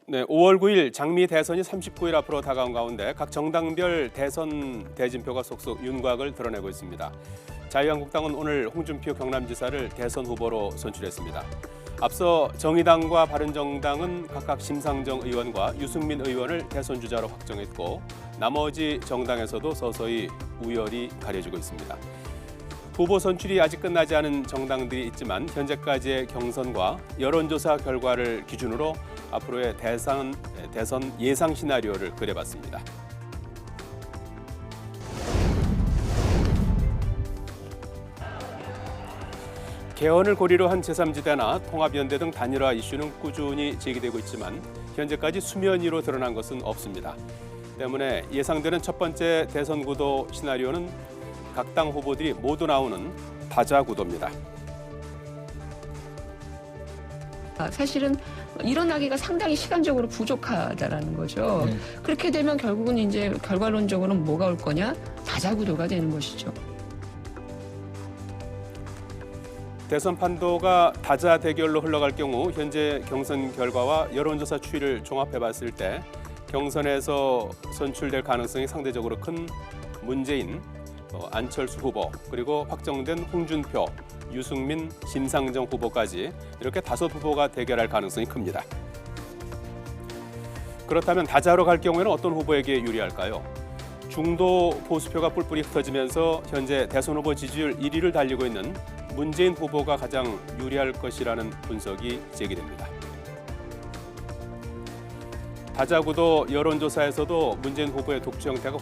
네, 5월 9일 장미 대선이 39일 앞으로 다가온 가운데 각 정당별 대선 대진표가 속속 윤곽을 드러내고 있습니다. 자유한국당은 오늘 홍준표 경남지사를 대선 후보로 선출했습니다. 앞서 정의당과 바른정당은 각각 심상정 의원과 유승민 의원을 대선 주자로 확정했고 나머지 정당에서도 서서히 우열이 가려지고 있습니다. 후보 선출이 아직 끝나지 않은 정당들이 있지만 현재까지의 경선과 여론조사 결과를 기준으로 앞으로의 대선 예상 시나리오를 그려봤습니다. 개헌을 고리로 한 제3지대나 통합연대 등 단일화 이슈는 꾸준히 제기되고 있지만 현재까지 수면 위로 드러난 것은 없습니다. 때문에 예상되는 첫 번째 대선 구도 시나리오는 각 당 후보들이 모두 나오는 다자 구도입니다. 사실은 일어나기가 상당히 시간적으로 부족하다라는 거죠. 그렇게 되면 결국은 이제 결과론적으로는 뭐가 올 거냐? 다자구도가 되는 것이죠. 대선 판도가 다자 대결로 흘러갈 경우 현재 경선 결과와 여론조사 추이를 종합해봤을 때 경선에서 선출될 가능성이 상대적으로 큰 문재인, 안철수 후보, 그리고 확정된 홍준표, 유승민, 심상정 후보까지 이렇게 5 후보가 대결할 가능성이 큽니다. 그렇다면 다자로 갈 경우에는 어떤 후보에게 유리할까요? 중도 보수표가 뿔뿔이 흩어지면서 현재 대선 후보 지지율 1위를 달리고 있는 문재인 후보가 가장 유리할 것이라는 분석이 제기됩니다. 다자구도 여론조사에서도 문재인 후보의 독주 형태가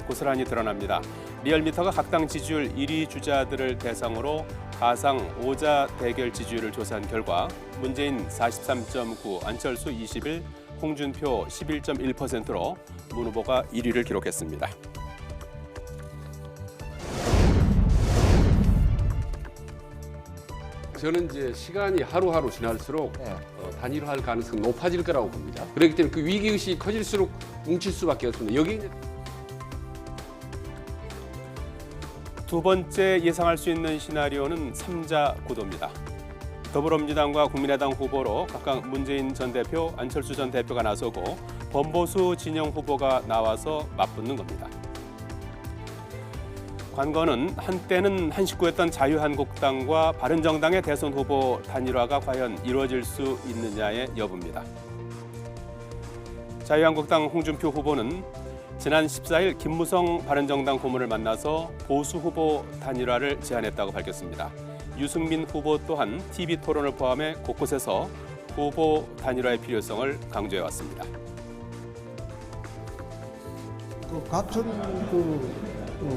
고스란히 드러납니다. 리얼미터가 각 당 지지율 1위 주자들을 대상으로 가상 5자 대결 지지율을 조사한 결과 문재인 43.9, 안철수 21, 홍준표 11.1%로 문 후보가 1위를 기록했습니다. 저는 이제 시간이 하루하루 지날수록 단일화할 가능성이 높아질 거라고 봅니다. 그렇기 때문에 그 위기의식이 커질수록 뭉칠 수밖에 없습니다. 여기 이제 두 번째 예상할 수 있는 시나리오는 3자 구도입니다. 더불어민주당과 국민의당 후보로 각각 문재인 전 대표, 안철수 전 대표가 나서고 범보수 진영 후보가 나와서 맞붙는 겁니다. 관건은 한때는 한 식구였던 자유한국당과 바른정당의 대선 후보 단일화가 과연 이루어질 수 있느냐의 여부입니다. 자유한국당 홍준표 후보는 지난 14일 김무성 바른정당 고문을 만나서 보수 후보 단일화를 제안했다고 밝혔습니다. 유승민 후보 또한 TV토론을 포함해 곳곳에서 후보 단일화의 필요성을 강조해왔습니다. 같은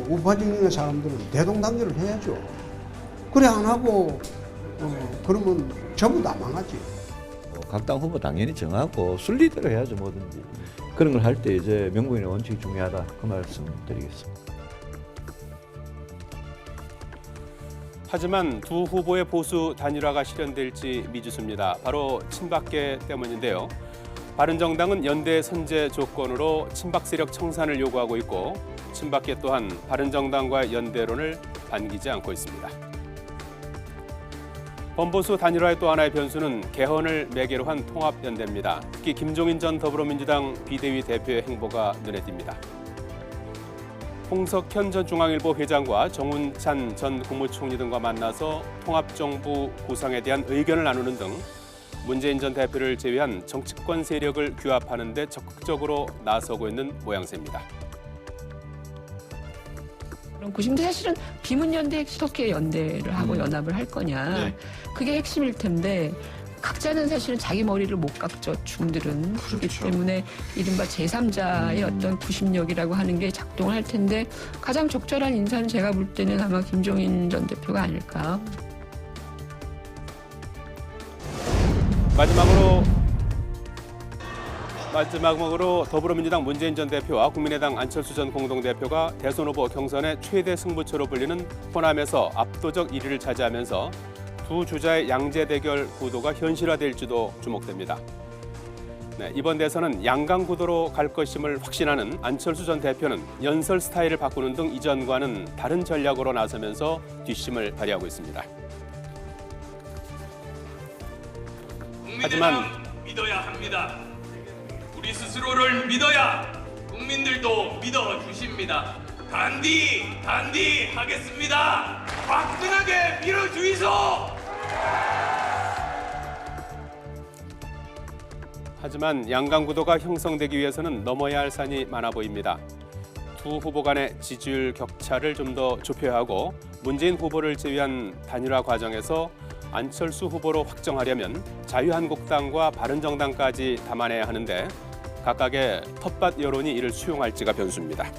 우파적 있는 사람들은 대동단결을 해야죠. 그래 안 하고 그러면 전부 다 망하지. 각 당 후보 당연히 정하고 순리대로 해야죠, 뭐든지. 그런 걸 할 때 이제 명분의 원칙이 중요하다, 그 말씀 드리겠습니다. 하지만 두 후보의 보수 단일화가 실현될지 미지수입니다. 바로 친박계 때문인데요. 바른정당은 연대 선제 조건으로 친박 세력 청산을 요구하고 있고 친박계 또한 바른정당과의 연대론을 반기지 않고 있습니다. 범보수 단일화의 또 하나의 변수는 개헌을 매개로 한 통합연대입니다. 특히 김종인 전 더불어민주당 비대위 대표의 행보가 눈에 띕니다. 홍석현 전 중앙일보 회장과 정운찬 전 국무총리 등과 만나서 통합정부 구상에 대한 의견을 나누는 등 문재인 전 대표를 제외한 정치권 세력을 규합하는 데 적극적으로 나서고 있는 모양새입니다. 그럼 구심도 사실은 비문연대 어떻게 연대를 하고 연합을 할 거냐. 그게 핵심일 텐데 각자는 사실은 자기 머리를 못 깎죠. 중들은. 그렇기 때문에 이른바 제3자의 어떤 구심력이라고 하는 게 작동을 할 텐데 가장 적절한 인사는 제가 볼 때는 아마 김종인 전 대표가 아닐까. 마지막으로 더불어민주당 문재인 전 대표와 국민의당 안철수 전 공동대표가 대선 후보 경선의 최대 승부처로 불리는 호남에서 압도적 1위를 차지하면서 두 주자의 양재 대결 구도가 현실화될지도 주목됩니다. 이번 대선은 양강 구도로 갈 것임을 확신하는 안철수 전 대표는 연설 스타일을 바꾸는 등 이전과는 다른 전략으로 나서면서 뒷심을 발휘하고 있습니다. 하지만 믿어야 합니다. 우리 스스로를 믿어야 국민들도 믿어주십니다. 단디 하겠습니다. 화끈하게 밀어주이소. 하지만 양강 구도가 형성되기 위해서는 넘어야 할 산이 많아 보입니다. 두 후보 간의 지지율 격차를 좀 더 좁혀야 하고 문재인 후보를 제외한 단일화 과정에서 안철수 후보로 확정하려면 자유한국당과 바른정당까지 담아내야 하는데 각각의 텃밭 여론이 이를 수용할지가 변수입니다.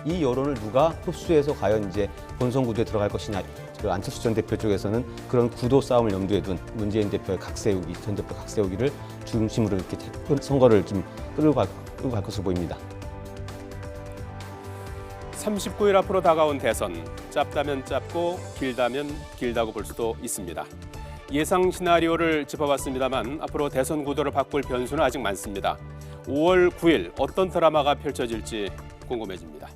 이 여론을 누가 흡수해서 과연 이제 본선 구도에 들어갈 것이냐. 그 안철수 전 대표 쪽에서는 그런 구도 싸움을 염두에 둔 문재인 대표의 각세우기, 전 대표 각세우기를 중심으로 이렇게 선거를 좀 끌고 갈 것으로 보입니다. 39일 앞으로 다가온 대선, 짧다면 짧고 길다면 길다고 볼 수도 있습니다. 예상 시나리오를 짚어봤습니다만 앞으로 대선 구도를 바꿀 변수는 아직 많습니다. 5월 9일 어떤 드라마가 펼쳐질지 궁금해집니다.